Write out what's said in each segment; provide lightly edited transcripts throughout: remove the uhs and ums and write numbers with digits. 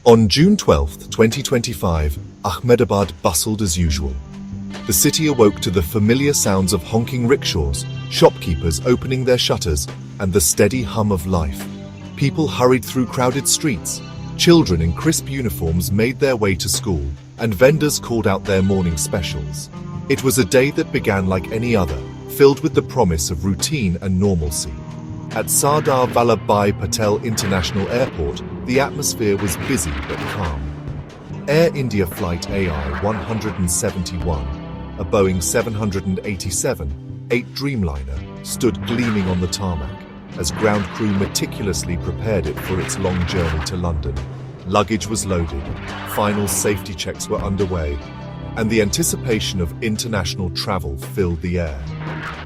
On June 12, 2025, Ahmedabad bustled as usual. The city awoke to the familiar sounds of honking rickshaws, shopkeepers opening their shutters, and the steady hum of life. People hurried through crowded streets, children in crisp uniforms made their way to school, and vendors called out their morning specials. It was a day that began like any other, filled with the promise of routine and normalcy. At Sardar Vallabhbhai Patel International Airport, the atmosphere was busy but calm. Air India Flight AI-171, a Boeing 787-8 Dreamliner, stood gleaming on the tarmac as ground crew meticulously prepared it for its long journey to London. Luggage was loaded, final safety checks were underway, and the anticipation of international travel filled the air.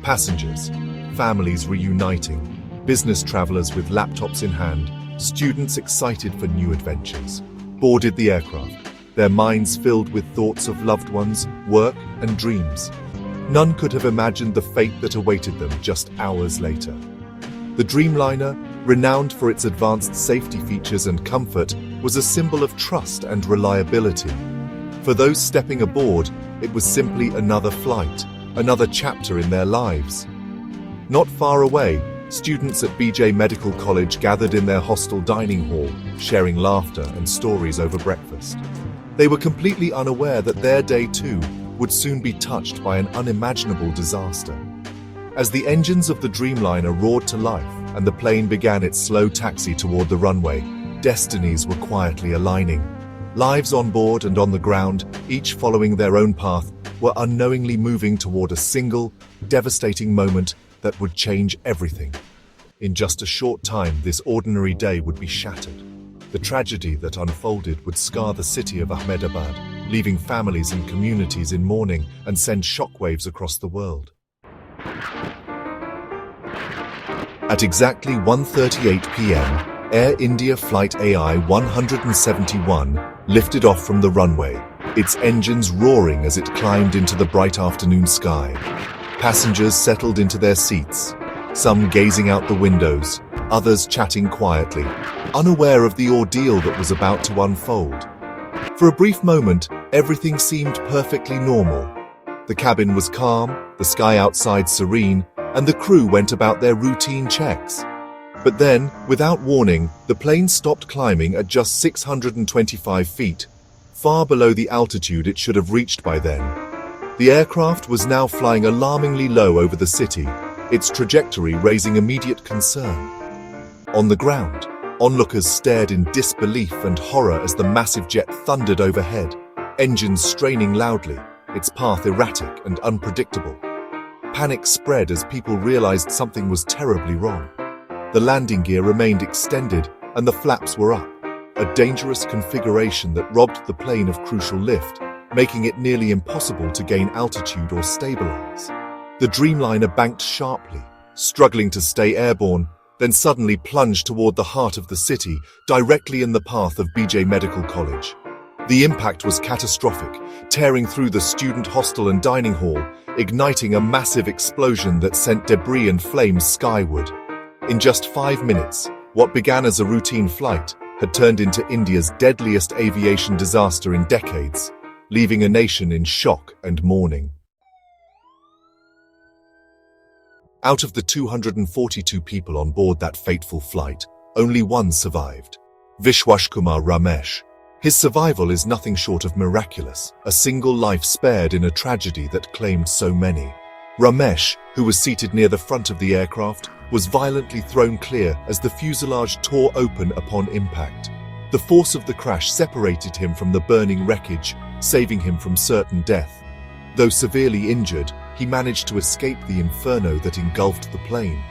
Passengers, families reuniting, business travelers with laptops in hand, students excited for new adventures, boarded the aircraft, their minds filled with thoughts of loved ones, work, and dreams. None could have imagined the fate that awaited them just hours later. The Dreamliner, renowned for its advanced safety features and comfort, was a symbol of trust and reliability. For those stepping aboard, it was simply another flight, another chapter in their lives. Not far away, students at BJ Medical College gathered in their hostel dining hall, sharing laughter and stories over breakfast. They were completely unaware that their day too would soon be touched by an unimaginable disaster. As the engines of the Dreamliner roared to life and the plane began its slow taxi toward the runway, destinies were quietly aligning. Lives on board and on the ground, each following their own path, were unknowingly moving toward a single, devastating moment that would change everything. In just a short time, this ordinary day would be shattered. The tragedy that unfolded would scar the city of Ahmedabad, leaving families and communities in mourning and send shockwaves across the world. At exactly 1:38 p.m., Air India Flight AI-171 lifted off from the runway, its engines roaring as it climbed into the bright afternoon sky. Passengers settled into their seats, some gazing out the windows, others chatting quietly, unaware of the ordeal that was about to unfold. For a brief moment, everything seemed perfectly normal. The cabin was calm, the sky outside serene, and the crew went about their routine checks. But then, without warning, the plane stopped climbing at just 625 feet, far below the altitude it should have reached by then. The aircraft was now flying alarmingly low over the city, its trajectory raising immediate concern. On the ground, onlookers stared in disbelief and horror as the massive jet thundered overhead, engines straining loudly, its path erratic and unpredictable. Panic spread as people realized something was terribly wrong. The landing gear remained extended and the flaps were up, a dangerous configuration that robbed the plane of crucial lift, making it nearly impossible to gain altitude or stabilize. The Dreamliner banked sharply, struggling to stay airborne, then suddenly plunged toward the heart of the city, directly in the path of BJ Medical College. The impact was catastrophic, tearing through the student hostel and dining hall, igniting a massive explosion that sent debris and flames skyward. In just 5 minutes, what began as a routine flight had turned into India's deadliest aviation disaster in decades, leaving a nation in shock and mourning. Out of the 242 people on board that fateful flight, only one survived: Vishwash Kumar Ramesh. His survival is nothing short of miraculous, a single life spared in a tragedy that claimed so many. Ramesh, who was seated near the front of the aircraft, was violently thrown clear as the fuselage tore open upon impact. The force of the crash separated him from the burning wreckage, saving him from certain death. Though severely injured, he managed to escape the inferno that engulfed the plane,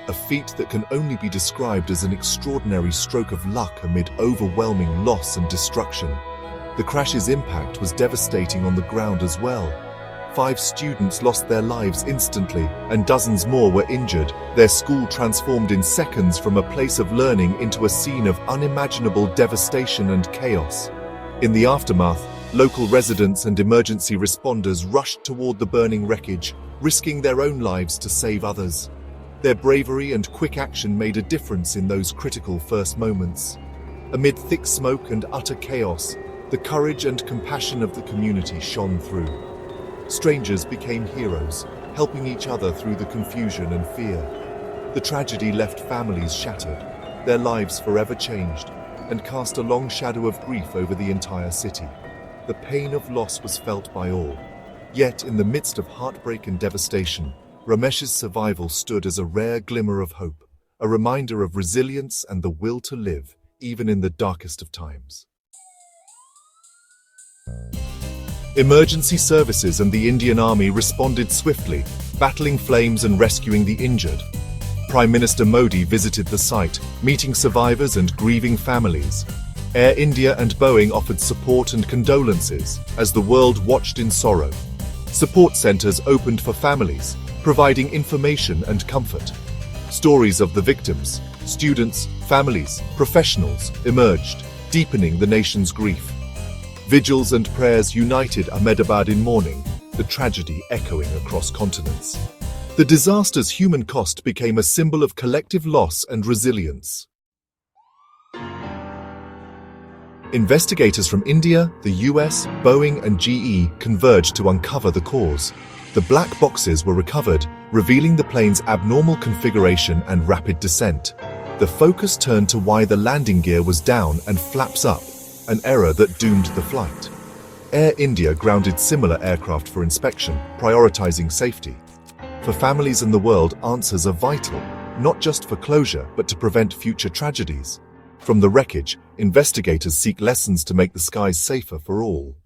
a feat that can only be described as an extraordinary stroke of luck amid overwhelming loss and destruction. The crash's impact was devastating on the ground as well. 5 students lost their lives instantly, and dozens more were injured, their school transformed in seconds from a place of learning into a scene of unimaginable devastation and chaos. In the aftermath, local residents and emergency responders rushed toward the burning wreckage, risking their own lives to save others. Their bravery and quick action made a difference in those critical first moments. Amid thick smoke and utter chaos, the courage and compassion of the community shone through. Strangers became heroes, helping each other through the confusion and fear. The tragedy left families shattered, their lives forever changed, and cast a long shadow of grief over the entire city. The pain of loss was felt by all. Yet, in the midst of heartbreak and devastation, Ramesh's survival stood as a rare glimmer of hope, a reminder of resilience and the will to live, even in the darkest of times. Emergency services and the Indian Army responded swiftly, battling flames and rescuing the injured. Prime Minister Modi visited the site, meeting survivors and grieving families. Air India and Boeing offered support and condolences as the world watched in sorrow. Support centers opened for families, providing information and comfort. Stories of the victims, students, families, professionals emerged, deepening the nation's grief. Vigils and prayers united Ahmedabad in mourning, the tragedy echoing across continents. The disaster's human cost became a symbol of collective loss and resilience. Investigators from India, the US, Boeing and GE converged to uncover the cause. The black boxes were recovered, revealing the plane's abnormal configuration and rapid descent. The focus turned to why the landing gear was down and flaps up, an error that doomed the flight. Air India grounded similar aircraft for inspection, prioritizing safety. For families in the world, answers are vital, not just for closure, but to prevent future tragedies. From the wreckage, investigators seek lessons to make the skies safer for all.